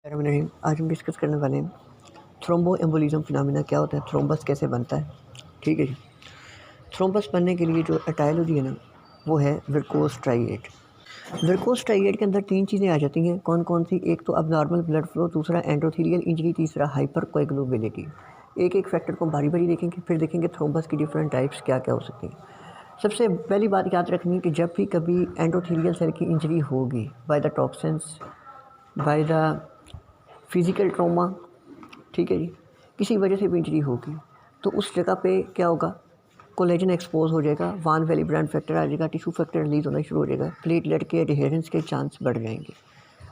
आज हम डिस्कस करने वाले हैं थ्रोम्बो एम्बोलिज्म फिनोमेना क्या होता है, थ्रोम्बस कैसे बनता है। ठीक है जी। थ्रोम्बस बनने के लिए जो एटाइलोजी है ना, वो है वेरकोस स्ट्राइएट। वेरकोस स्ट्राइएट के अंदर तीन चीज़ें आ जाती हैं। कौन कौन सी? एक तो अबनॉर्मल ब्लड फ्लो, दूसरा एंडोथेलियल इंजरी, तीसरा हाइपर कोएगुलेबिलिटी। एक एक फैक्टर को बारी बारी देखेंगे, फिर देखेंगे थ्रोम्बस की डिफरेंट टाइप्स क्या क्या हो सकती हैं। सबसे पहली बात याद रखनी है कि जब भी कभी एंडोथेलियल सेल की इंजरी होगी by the toxins, by the physical trauma, ठीक है जी, किसी वजह से भी इंजरी होगी तो उस जगह पे क्या होगा, कोलेजन एक्सपोज हो जाएगा, वान वैली ब्रांड फैक्टर आ जाएगा, टिश्यू फैक्टर रिलीज होना शुरू हो जाएगा, प्लेटलेट के एडहेरेंस के चांस बढ़ जाएंगे।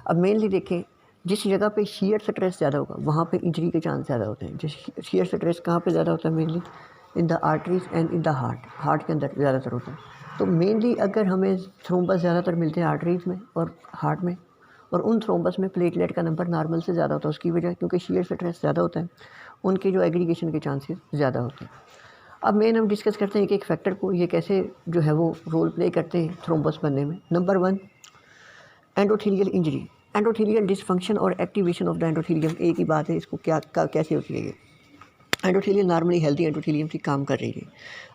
अब मेनली देखें, जिस जगह पे शीयर स्ट्रेस ज़्यादा होगा वहाँ पे इंजरी के चांस ज़्यादा होते हैं। जिस शीयर स्ट्रेस कहाँ पे ज़्यादा होता है? Mainly in the arteries and in the heart के अंदर ज़्यादातर होता है। तो मेनली अगर हमें थ्रोम्बस ज़्यादातर मिलते हैं आर्टरीज में और हार्ट में, और उन थ्रोम्बस में प्लेटलेट का नंबर नॉर्मल से ज़्यादा होता है। उसकी वजह क्योंकि शीयर स्ट्रेस ज़्यादा होता है, उनके जो एग्रीगेशन के चांसेस ज़्यादा होते हैं। अब मेन हम डिस्कस करते हैं एक एक फैक्टर को, ये कैसे जो है वो रोल प्ले करते हैं थ्रोम्बस बनने में। Number 1, endothelial injury. Endothelial dysfunction और एक्टिवेशन ऑफ द एंडोथेलियम एक ही बात है। इसको कैसे होती है? ये एंडोथेलियम नॉर्मली हेल्दी एंडोथेलियम से काम कर रही है।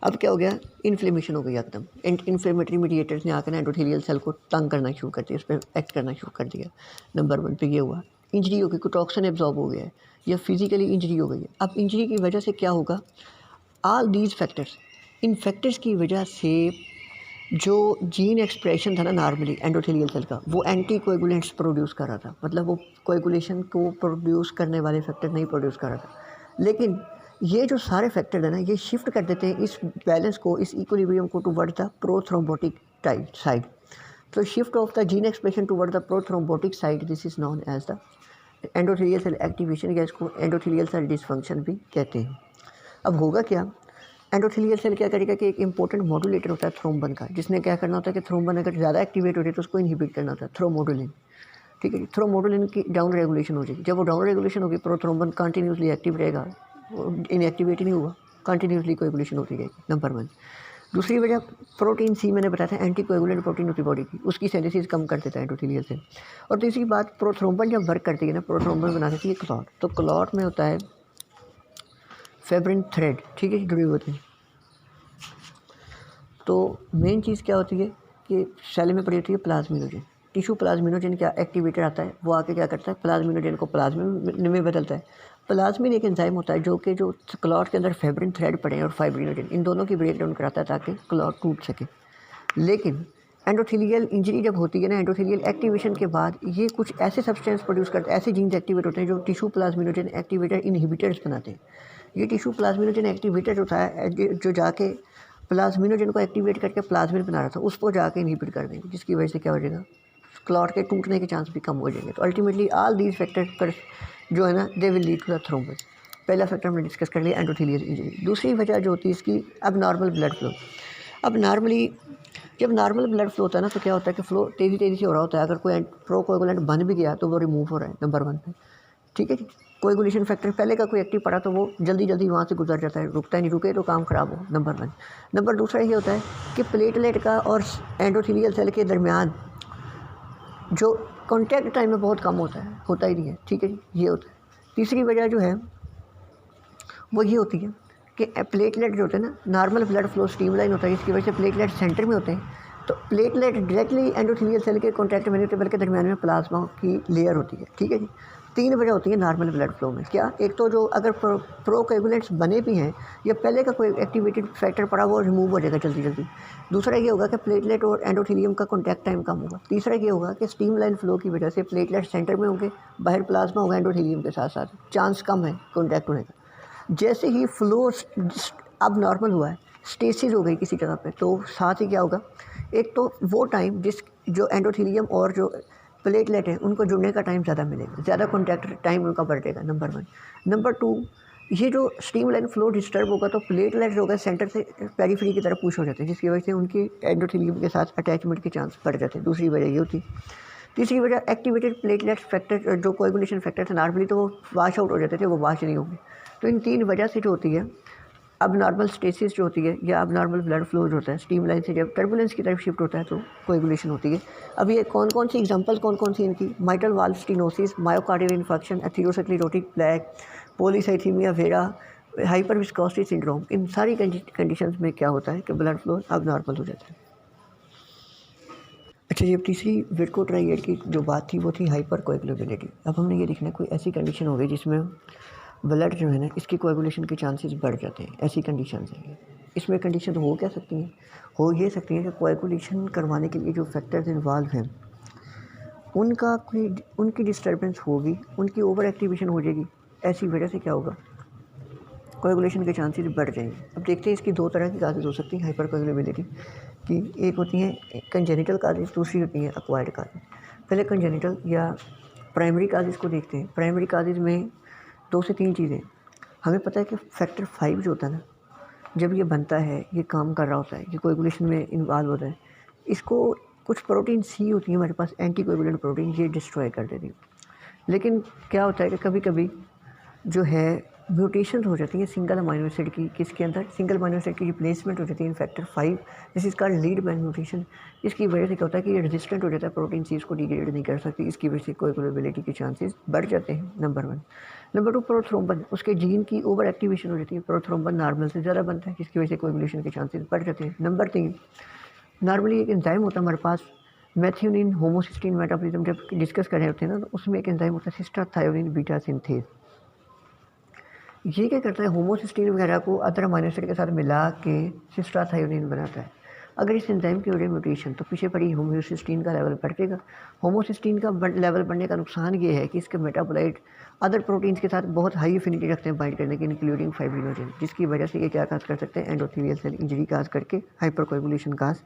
अब क्या हो गया? इन्फ्लेमेशन हो गई एकदम। इन्फ्लेमेटरी मीडिएटर्स ने आकर एंडोथेलियल सेल को तंग करना शुरू कर दिया, उस पर एक्ट करना शुरू कर दिया। नंबर 1 पे ये हुआ। इंजरी हो गई, कोई टॉक्सिन एब्जॉर्ब हो गया है या फिजिकली इंजरी हो गई है। अब इंजरी की वजह से क्या होगा? All these factors, in factors की वजह से जो जीन एक्सप्रेशन था ना नॉर्मली एंडोथेलियल सेल का, वो एंटी कोएगुलेंट्स प्रोड्यूस कर रहा था। मतलब वो कोएगुलेशन को प्रोड्यूस करने वाले फैक्टर नहीं प्रोड्यूस कर रहा था। लेकिन ये जो सारे फैक्टर है ना, ये शिफ्ट कर देते हैं इस बैलेंस को, इस इक्विलिब्रियम को toward the prothrombotic type side. तो shift of the gene expression toward the prothrombotic side, this is known as the endothelial cell activation, या इसको एंडोथेलियल सेल डिसफंक्शन भी कहते हैं। अब होगा क्या? एंडोथेलियल सेल क्या करेगा कि एक इंपॉर्टेंट मॉड्यूलेटर होता है थ्रोम्बन का, जिसने क्या करना होता है कि थ्रोम्बन अगर ज़्यादा एक्टिवेट हो जाए तो उसको इनहिबिट करना होता है, थ्रोमोडुलिन। ठीक है, थ्रोमोडुलिन की डाउन रेगुलेशन हो जाएगी। जब वो डाउन रेगुलेशन होगी, प्रोथ्रोम्बन कंटिन्यूसली एक्टिव रहेगा, इनएक्टिवेट ही नहीं हुआ, कंटिन्यूसली कोएगुलेशन होती रहेगी। नंबर 1। दूसरी वजह, प्रोटीन सी मैंने बताया था, एंटी कोएगुलेंट प्रोटीन होती है बॉडी की, उसकी सिंथेसिस कम कर देता है एंडोथेलियल सेल। और तीसरी बात, प्रोथ्रोम्बन जब वर्क करती है ना, प्रोथ्रोम्बन बना देती है क्लॉट। तो क्लॉट में होता है फेब्रिन थ्रेड, ठीक है, जुड़ी होती है। तो मेन चीज़ क्या होती है कि सेल में पड़ी होती है प्लाज्मिनोजेन। टिश्यू प्लाज्मिनोजेन क्या एक्टिवेटर आता है, वो आके क्या करता है, प्लाज्मिनोजेन को प्लाज्मिन में बदलता है। प्लाज्मिन एक एंजाइम होता है जो कि जो क्लॉट के अंदर फेब्रिन थ्रेड पड़े हैं और फाइब्रिनोजेन, इन दोनों की ब्रेक डाउन कराता है ताकि क्लॉट टूट सके। लेकिन एंडोथेलियल इंजरी जब होती है ना, एंडोथेलियल एक्टिवेशन के बाद ये कुछ ऐसे सब्सटेंस प्रोड्यूस करते हैं, ऐसे जीन्स एक्टिवेट होते हैं जो टिश्यू प्लाज्मिनोजेन एक्टिवेटर इनहिबिटर्स बनाते हैं। ये टिश्यू प्लाज्मिनोजेन एक्टिवेटर होता है जो जाके प्लाज्मिनोजेन को एक्टिवेट करके प्लाज्मिन बना रहा था, उसको जाके इनहिबिट कर देंगे, जिसकी वजह से क्या हो जाएगा, क्लॉट के टूटने के चांस भी कम हो जाएंगे। तो अल्टीमेटली ऑल दीज फैक्टर जो है ना, they will lead to the thrombus. पहला फैक्टर हमने डिस्कस कर लिया, एंडोथेलियल इंजरी। दूसरी वजह जो होती है इसकी, अब नॉर्मल ब्लड फ्लो। अब नॉर्मली जब नॉर्मल ब्लड फ्लो होता है ना, तो क्या होता है कि फ्लो तेज़ी तेज़ी से हो रहा होता है। अगर कोई प्रोकोएगुलेंट बन भी गया तो वो रिमूव हो रहा है, नंबर 1 पे। ठीक है जी। कोएगुलेशन फैक्टर पहले का कोई एक्टिव पड़ा तो वो जल्दी जल्दी वहाँ से गुजर जाता है, रुकता ही नहीं, रुके तो काम ख़राब हो, नंबर 1। नंबर दूसरा ये होता है कि प्लेटलेट का और एंडोथेलियल सेल के दरमियान जो कॉन्टैक्ट टाइम में बहुत कम होता ही नहीं है। ठीक है जी, ये होता है। तीसरी वजह जो है वो ये होती है कि प्लेटलेट जो होते हैं ना, नॉर्मल ब्लड फ्लो स्ट्रीमलाइन होता है, इसकी वजह से प्लेटलेट सेंटर में होते हैं। तो प्लेटलेट डायरेक्टली एंडोथेलियल सेल के कॉन्टैक्ट में नहीं होते, बल्कि दरमियान में प्लाज्मा की लेयर होती है। ठीक है जी। 3 वजह होती है नॉर्मल ब्लड फ्लो में। क्या? एक तो जो अगर प्रोकोएगुलेंट्स बने भी हैं या पहले का कोई एक्टिवेटेड फैक्टर पड़ा, वो रिमूव हो जाएगा जल्दी जल्दी। दूसरा ये होगा कि प्लेटलेट और एंडोथेलियम का कॉन्टैक्ट टाइम कम होगा। तीसरा ये होगा कि स्ट्रीमलाइन फ्लो की वजह से प्लेटलेट सेंटर में होंगे, बाहर प्लाज्मा होगा एंडोथेलियम के साथ साथ, चांस कम है कॉन्टैक्ट होने का। जैसे ही फ्लो अब नॉर्मल हुआ है, स्टेसिस हो गई किसी जगह पे, तो साथ ही क्या होगा, एक तो वो टाइम जिस जो एंडोथेलियम और जो प्लेटलेट है उनको जुड़ने का टाइम ज़्यादा मिलेगा, ज़्यादा कॉन्टैक्ट टाइम उनका बढ़ेगा, नंबर 1। नंबर 2, ये जो स्ट्रीमलाइन फ्लो डिस्टर्ब होगा तो प्लेटलेट जो होगा सेंटर से पेरिफेरी की तरफ पुश हो जाते हैं, जिसकी वजह से उनकी एंडोथेलियम के साथ अटैचमेंट के चांस बढ़ जाते हैं। दूसरी वजह ये होती है। तीसरी वजह, एक्टिवेटेड प्लेटलेट फैक्टर जो कोएगुलेशन फैक्टर थे नॉर्मली तो वो वाश आउट हो जाते थे, वो वाश नहीं होंगे। तो इन 3 वजह से जो होती है अब नॉर्मल स्टेसिस जो होती है या अब नॉर्मल ब्लड फ्लो जो होता है स्टीम लाइन से जब टर्बुलेंस की तरफ शिफ्ट होता है तो कोएगुलेशन होती है। अब ये कौन कौन सी एग्जांपल कौन कौन सी इनकी, mitral valve stenosis, myocardial infection, atherosclerotic plaque, polycythemia vera, hyper viscosity syndrome, इन सारी कंडीशंस में क्या होता है कि ब्लड फ्लो अब नॉर्मल हो जाता है। अच्छा जी, अब तीसरी विर्को ट्राइएड की जो बात थी वो थी हाइपर कोएगुलेबिलिटी। अब हमने ये देखना है कोई ऐसी कंडीशन हो गई जिसमें ब्लड जो है ना इसकी कोएगुलेशन के चांसेस बढ़ जाते हैं, ऐसी कंडीशन है। इसमें कंडीशन हो क्या सकती हैं, हो ये सकती हैं कि कोएगुलेशन करवाने के लिए जो फैक्टर्स इन्वॉल्व हैं उनका कोई उनकी डिस्टर्बेंस होगी, उनकी ओवर एक्टिवेशन हो जाएगी। ऐसी वजह से क्या होगा, कोएगुलेशन के चांसेस बढ़ जाएंगे। अब देखते हैं इसकी दो तरह की काजेज हो सकती हैं हाइपर कोएगुलेबिलिटी की। एक होती हैं कंजेनिटल काजेज, दूसरी होती हैं एक्वायर्ड काजेज। पहले कंजेनिटल या प्राइमरी काजेज को देखते हैं। प्राइमरी काजेज में 2 से 3 चीज़ें हमें पता है कि फैक्टर 5 जो होता है ना, जब ये बनता है, ये काम कर रहा होता है, ये कोएगुलेशन में इन्वॉल्व होता है, इसको कुछ प्रोटीन सी होती है हमारे पास, एंटी कोएगुलेंट प्रोटीन, ये डिस्ट्रॉय कर देती है। लेकिन क्या होता है कि कभी कभी जो है म्यूटेशन हो जाती है सिंगल अमाइनो एसिड की, किसके अंदर, सिंगल अमाइनो एसिड की रिप्लेसमेंट हो जाती है in factor 5, this is called Leiden mutation. इसकी वजह से क्या होता है कि ये रेजिस्टेंट हो जाता है, प्रोटीन सी इसको डिग्रेड नहीं कर सकती, इसकी वजह से कोएगुलेबिलिटी के चांसेस बढ़ जाते हैं, नंबर 1। नंबर 2, प्रोथ्रोम्बन, उसके जीन की ओवर एक्टिवेशन हो जाती है, प्रोथ्रोम्बन नॉर्मल से ज़्यादा बनता है, जिसकी वजह से कोएगुलेशन के चांसेस बढ़ जाते हैं। नंबर 3, नॉर्मली एक एंजाइम होता है हमारे पास मेथियोनिन होमोसिस्टीन मेटाबॉलिज्म जब डिस्कस कर रहे होते हैं ना, तो उसमें एक एंजाइम होता है सिस्टाथायोनिन बीटा सिंथेज। ये क्या करता है, होमोसिस्टीन वगैरह को अदर अमाइनो एसिड के साथ मिला के सिस्टाथायोनिन बनाता है। अगर इस एंजाइम की वजह म्यूटेशन तो पीछे पड़ी होमोसिस्टीन का लेवल बढ़ जाएगा। होमोसिस्टीन का लेवल बढ़ने का नुकसान ये है कि इसके मेटाबोलाइट अदर प्रोटीन्स के साथ बहुत हाई एफिनिटी रखते हैं बाइंड करने की, इंक्लूडिंग फाइब्रिनोजन, जिसकी वजह से ये क्या काज कर सकते हैं, एंडोथेलियल सेल इंजरी काज करके हाइपर कोएगुलेशन काज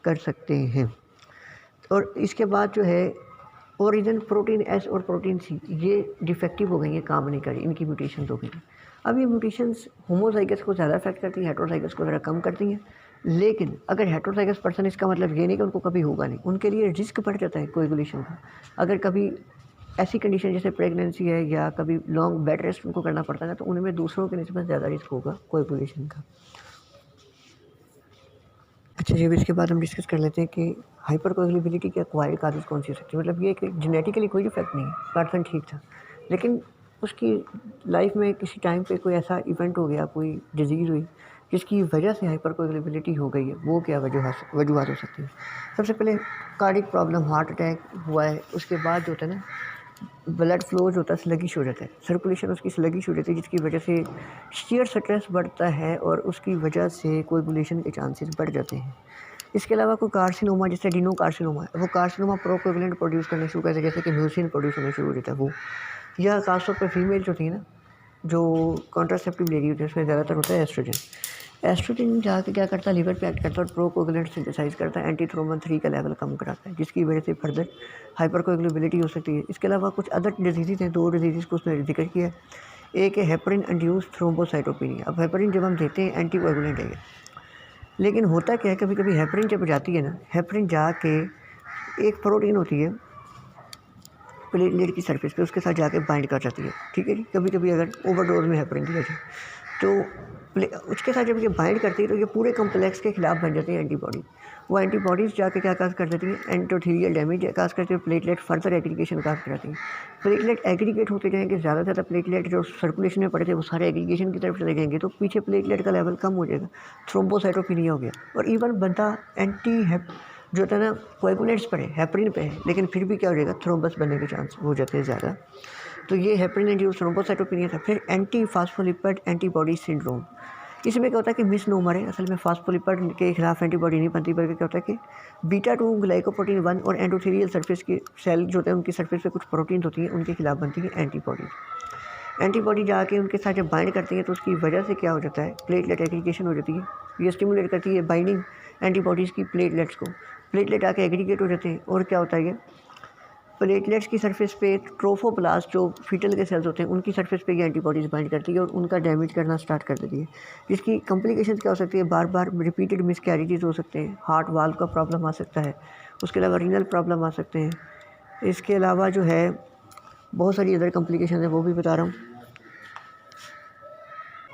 कर सकते हैं। और इसके बाद जो है ओरिजिन प्रोटीन एस और प्रोटीन सी ये डिफेक्टिव हो गई हैं, काम नहीं करी, इनकी म्यूटेशन हो गई। अब ये म्यूटेशंस होमोजाइगस को ज़्यादा अफेक्ट करती हैं, हेटेरोजाइगस को ज़रा कम करती हैं। लेकिन अगर हेटेरोजाइगस पर्सन, इसका मतलब ये नहीं कि उनको कभी होगा नहीं, उनके लिए रिस्क बढ़ जाता है कोएगुलेशन का। अगर कभी ऐसी कंडीशन जैसे प्रेगनेंसी है या कभी लॉन्ग बेड रेस्ट उनको करना पड़ता है ना, तो उनमें दूसरों के निस्बत ज़्यादा रिस्क होगा कोएगुलेशन का। अच्छा जी, अब इसके बाद हम डिस्कस कर लेते हैं कि हाइपर कोएगुलेबिलिटी की एक्वायर्ड काजेज कौन सी हो सकती है। मतलब ये कि जेनेटिकली कोई डिफेक्ट नहीं है, पर्सन ठीक था, लेकिन उसकी लाइफ में किसी टाइम पे कोई ऐसा इवेंट हो गया, कोई डिजीज़ हुई जिसकी वजह से हाइपर कोएगुलेबिलिटी हो गई है, वो क्या वजूहत हो सकती है। सबसे पहले कार्डिक प्रॉब्लम, हार्ट अटैक हुआ है, उसके बाद जो होता है ना ब्लड फ्लो जो होता है स्लगिश हो जाता है, सर्कुलेशन उसकी स्लगिश हो जाती है, जिसकी वजह से शेयर स्ट्रेस बढ़ता है और उसकी वजह से कोएगुलेशन के चांसेस बढ़ जाते हैं। इसके अलावा कोई कार्सिनोमा, जैसे एडिनो कार्सिनोमा है, वो कार्सिनोमा प्रोकोगुलेंट प्रोड्यूस करने शुरू करते हैं, जैसे कि म्यूसिन प्रोड्यूस होना शुरू हो जाता है वो, या खासतौर पर फीमेल जो होती है ना, जो कॉन्ट्रासेप्टिव ले रही होती है, उसमें ज़्यादातर होता है एस्ट्रोजन। एस्ट्रोजन जाके क्या करता है, लिवर पे एक्ट करता है और प्रोकोगुलेंट सिंथेसाइज करता है, एंटीथ्रोम्बन 3 का लेवल कम कराता है, जिसकी वजह से फर्दर हाइपर कोएगुलेबिलिटी हो सकती है। इसके अलावा कुछ अदर डिजीज़ हैं, 2 डिजीज़ को उसने जिक्र किया है। एक है हेपरिन इंड्यूस्ड थ्रोम्बोसाइटोपेनिया। अब हेपरिन जब हम देते हैं एंटी कोएगुलेंट है, लेकिन होता क्या है, कभी कभी हेपरिन जब जाती है ना, हेपरिन जाके एक प्रोटीन होती है प्लेटलेट की सरफेस पे, उसके साथ जाके बाइंड कर जाती है, ठीक है जी। कभी कभी अगर ओवरडोज में हेपरिन दिया जाए तो उसके साथ जब ये बाइंड करती है तो ये पूरे कॉम्प्लेक्स के खिलाफ बन जाती है एंटीबॉडी। वो एंटीबॉडीज़ जाके क्या काज कर देती है, एंडोथेलियल डैमेज काज करती है, प्लेटलेट फर्दर एग्रीगेशन काज कराती है। प्लेटलेट एग्रीगेट होते जाएंगे, ज़्यादा से ज़्यादा प्लेटलेट जो सर्कुलेशन में पड़े थे वो सारे एग्रीगेशन की तरफ चले जाएंगे, तो पीछे प्लेटलेट का लेवल कम हो जाएगा, थ्रोम्बोसाइटोपेनिया हो गया। और इवन बंदा एंटी जो होता है ना कोएगुलेंट्स पर है, हेपरिन पे है, लेकिन फिर भी क्या हो जाएगा, थ्रोम्बस बनने के चांस हो जाते हैं ज़्यादा। तो ये हेपरिन इंड्यूस्ड थ्रोम्बोसाइटोपेनिया था। फिर एंटी फास्फोलिपिड एंटीबॉडी सिंड्रोम, इसमें क्या होता है कि मिसनोमर है, असल में फास्फोलिपिड के खिलाफ एंटीबॉडी नहीं बनती, बल्कि क्या होता है कि बीटा 2 ग्लाइकोप्रोटीन 1 और एंडोथेलियल सरफेस की सेल जो होते हैं उनकी सरफेस पे कुछ प्रोटीन होती हैं, उनके खिलाफ बनती है एंटीबॉडी जाके उनके साथ जब बाइंड करती है तो उसकी वजह से क्या हो जाता है, प्लेटलेट एग्रीगेशन हो जाती है। ये स्टिमुलेट करती है बाइंडिंग एंटीबॉडीज़ की प्लेटलेट्स को, प्लेटलेट आके एग्रीगेट हो जाते हैं। और क्या होता है, ये प्लेटलेट्स की सरफेस पे ट्रोफोप्लास्ट जो फीटल के सेल्स होते हैं उनकी सरफेस पे ये एंटीबॉडीज़ बाइंड करती है और उनका डैमेज करना स्टार्ट कर देती है। जिसकी कॉम्प्लिकेशंस क्या हो सकती है, बार बार रिपीटेड मिसकैरेजेस हो सकते हैं, हार्ट वाल्व का प्रॉब्लम आ सकता है, उसके अलावा रीनल प्रॉब्लम आ सकते हैं। इसके अलावा जो है बहुत सारी अदर कॉम्प्लिकेशन है, वो भी बता रहा हूँ।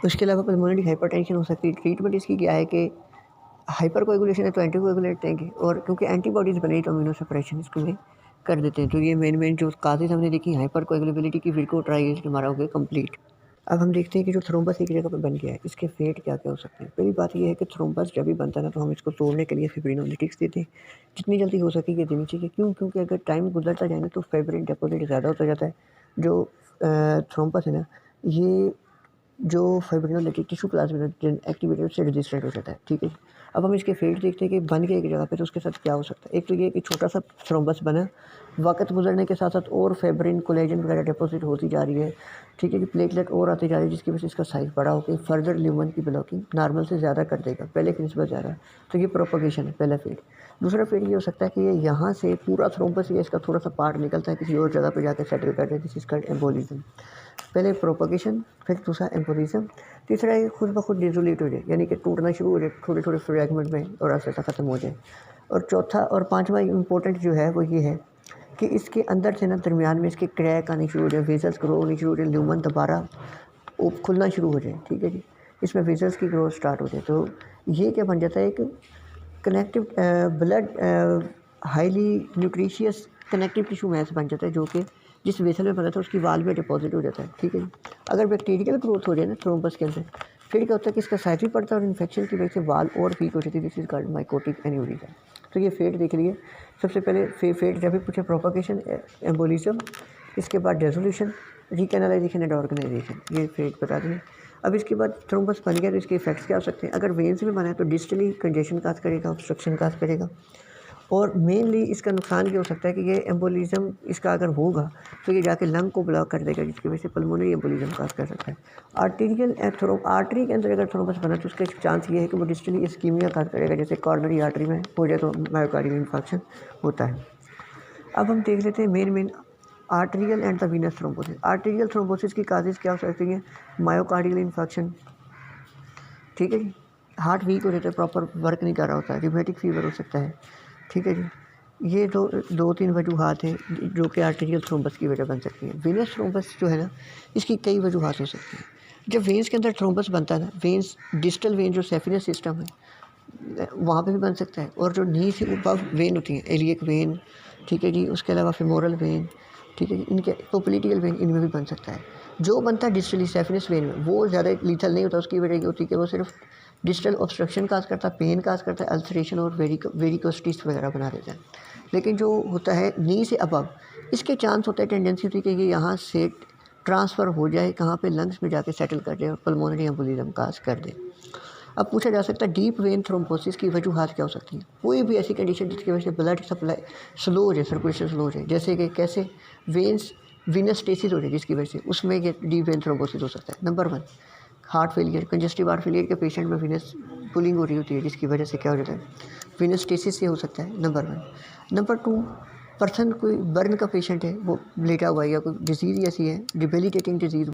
उसके अलावा पल्मोनरी हाइपरटेंशन हो सकती है। ट्रीटमेंट इसकी क्या है कि हाइपर कोएगुलेशन है तो एंटीकोएगुलेंट देंगे, और क्योंकि एंटीबॉडीज़ बनी तो इम्यूनो सप्रेशन इसमें कर देते हैं। तो ये मेन जो काजेज़ हमने देखी हाइपर कोएगुलेबिलिटी की, विरको ट्राइएज हमारा हो गया कंप्लीट। अब हम देखते हैं कि जो थ्रोम्बस एक जगह पे बन गया है, इसके फेट क्या-क्या हो सकते हैं। पहली बात ये है कि थ्रोम्बस जब भी बनता है ना, तो हम इसको तोड़ने के लिए फिब्रिनोलिटिक्स देते हैं। जितनी जल्दी हो सके ये देनी चाहिए। क्यों? क्योंकि अगर टाइम गुजरता जाए ना, तो फाइब्रिन डिपॉज़िट ज़्यादा होता जाता है। जो थ्रोम्बस है ना, ये जो फाइब्रिनोलिटिक टिश्यू प्लाज्मिन एक्टिविटी से रजिस्टर्ड हो जाता है। ठीक है। अब हम इसके फेट देखते हैं कि बन गया एक जगह पे, तो उसके साथ क्या हो सकता है। एक तो ये कि छोटा सा थ्रोम्बस बना, वक्त गुजरने के साथ साथ और फाइब्रिन कोलेजन वगैरह डिपॉजिट होती जा रही है। ठीक है कि प्लेटलेट और आती जा रही है, जिसकी वजह से इसका साइज बड़ा होकर फर्दर ल्यूमन की ब्लॉकिंग नॉर्मल से ज़्यादा कर देगा, पहले की निस्बत ज़्यादा। तो ये प्रोपगेशन है पहला फेट। दूसरा फेट ये हो सकता है कि ये यहाँ से पूरा थ्रोम्बस या इसका थोड़ा सा पार्ट निकलता है, किसी और जगह पर जाकर सेटल कर रहे हैं, दिस इज कॉल्ड एम्बोलिज्म। पहले प्रोपगेशन, फिर दूसरा एम्बोलिज्म, तीसरा ये खुद ब खुद डिसोलेट हो जाए, यानी कि टूटना शुरू हो जाए छोटे छोटे फ्रैगमेंट में और ऐसा ख़त्म हो जाए। और चौथा और पांचवा इम्पोर्टेंट जो है वो ये है कि इसके अंदर से ना दरमियान में इसके क्रैक आने शुरू हो जाए, वेजल्स ग्रो होनी शुरू हो जाए, ल्यूमन दोबारा खुलना शुरू हो जाए। ठीक है जी, इसमें वेजल्स की ग्रोथ स्टार्ट हो जाए। तो ये क्या बन जाता है, एक connective blood highly nutritious connective tissue mass बन जाता है, जो कि जिस वेसल में बना था उसकी वाल में डिपॉजिट हो जाता है। ठीक है जी। अगर बैक्टीरियल ग्रोथ हो जाए ना थ्रोम्बस के अंदर, फिर क्या होता है कि इसका साइज भी पड़ता है और इन्फेक्शन की वजह से वाल और वीक हो जाती है, this is called mycotic aneurysm. तो ये फेट देख लिए। सबसे पहले फेट जब भी पूछे प्रोपगेशन, एम्बोलिज्म, इसके बाद डेसोल्यूशन, रिकैनालाइजेशन एंड ऑर्गेनाइजेशन, ये फेट बता दें। अब इसके बाद थ्रोम्बस बन गया तो इसके इफेक्ट्स क्या हो सकते हैं। अगर वेन्स में बना है तो डिस्टली कंजेशन काज करेगा, ऑब्स्ट्रक्शन काज करेगा, और मेनली इसका नुकसान ये हो सकता है कि ये एम्बोलिज्म इसका अगर होगा तो ये जाके लंग को ब्लॉक कर देगा, जिसकी वजह से पल्मोनरी एम्बोलिज्म काज कर सकता है। आर्टरी के अंदर अगर थ्रोम्बस बना तो उसका चांस ये है कि वो डिस्टली इस्कीमिया काज करेगा, जैसे कॉर्नरी आर्टरी में हो जाए तो मायोकार्डियल इन्फेक्शन होता है। अब हम देख लेते हैं main arterial end the Venus thrombosis. Arterial thrombosis की काजेज़ क्या हो सकती हैं, मायोकार्डियल इन्फेक्शन। ठीक है जी, हार्ट वीक हो जाता है, प्रॉपर वर्क नहीं कर रहा होता है, रिमेटिक फीवर हो सकता है। ठीक है जी, ये दो तीन वजूहात हैं जो कि आर्टेरियल थ्रोम्बस की वजह बन सकती हैं। वेनस थ्रोम्बस जो है ना, इसकी कई वजूहात हो सकती हैं। जब वेन्स के अंदर थ्रोम्बस बनता है ना, वेन्स डिस्टल वेन जो सेफिनस सिस्टम है वहाँ पे भी बन सकता है, और जो नी से ऊपर वेन होती हैं, एलियक वेन, ठीक है जी, उसके अलावा फेमोरल वेन, ठीक है जी, इनके पोप्लिटिकल वेन, इनमें भी बन सकता है। जो बनता है डिस्टली सेफिनस वेन में वो ज़्यादा लीथल नहीं होता, उसकी वजह ये होती है कि वो सिर्फ डिजिटल ऑब्स्ट्रक्शन काज करता है, पेन काज करता है, अल्सरेशन और वेरिकोस्टिस वगैरह बना देता है। लेकिन जो होता है नी से अबव, इसके चांस होता है, टेंडेंसी होती है कि ये यहाँ से ट्रांसफ़र हो जाए कहाँ पे, लंग्स में जाके सेटल कर जाए और पल्मोनरी एम्बोलिज्म काज कर दे। अब पूछा जा सकता है डीप वेन थ्रोम्बोसिस की वजूहात क्या हो सकती हैं। कोई भी ऐसी कंडीशन जिसकी वजह से ब्लड सप्लाई स्लो हो जाए, सर्कुलेशन स्लो हो जाए, जैसे कि कैसे वेन्स वीनस स्टेसिस हो जाए जिसकी वजह से, उसमें ये डीप वेन थ्रोम्बोसिस हो सकता है। Number 1 heart failure, congestive heart failure के पेशेंट में वीनस पुलिंग हो रही होती है, जिसकी वजह से क्या हो जाता है, वीनस स्टेसिस से हो सकता है। नंबर 1। नंबर 2, पर्सन कोई बर्न का पेशेंट है, वो लेटा हुआ है या कोई डिजीज़ ऐसी है डिबिलिटेटिंग डिजीज़